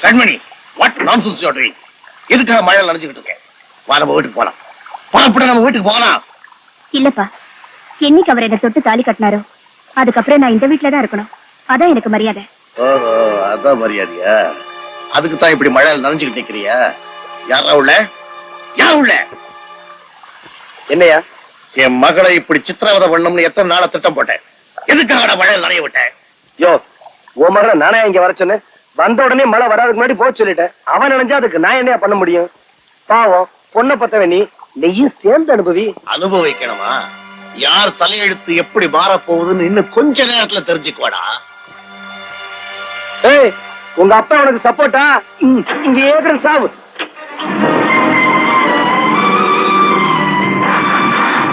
Kanmani, what nonsense you are doing? எதுக்காக மழையில நனைஞ்சுக்கிட்டு இருக்கேன்? வா, நம்ம வீட்டுக்கு போலாம். புறப்பட நம்ம வீட்டுக்கு போகலாம். இல்லப்பா, என்னைக்கு அவர் என்ன தொட்டு தாலி கட்டினாரோ அதுக்கப்புறம் நான் இந்த வீட்டுல தான் இருக்கணும். அதான் எனக்கு மரியாதை. ஓஹோ, அதான் மரியாதையா? அதுக்கு தான் இப்படி மழையில நனைஞ்சுக்கிட்டு நிக்கிறியா? யாரா உள்ள? யார் உள்ள? என்னையா? என் மகளை இப்படி சித்திரவதை பண்ணணும்னு எத்தனை நாளா திட்டம் போட்டேன். எதுக்காக மழையில நனைய விட்டேன்? யோ, உன் மகளை நானே இங்க வர சொன்னேன். வந்த உடனே மழை வராதுக்கு முன்னாடி போக சொல்லிட்டேன். அவன் நினைஞ்சா அதுக்கு நான் என்னையா பண்ண முடியும்? பாவம், பொண்ணை பத்தவன் நீயும் சேர்ந்து அனுபவி. அனுபவிக்கணுமா? யார் தலையெழுத்து எப்படி மாறப்போகுதுன்னு இன்னும் கொஞ்ச நேரத்துல தெரிஞ்சுக்குவாடா. ஏய், உங்க அப்பா உனக்கு சப்போர்ட்டா? இங்க ஏற்கனவே சாவு.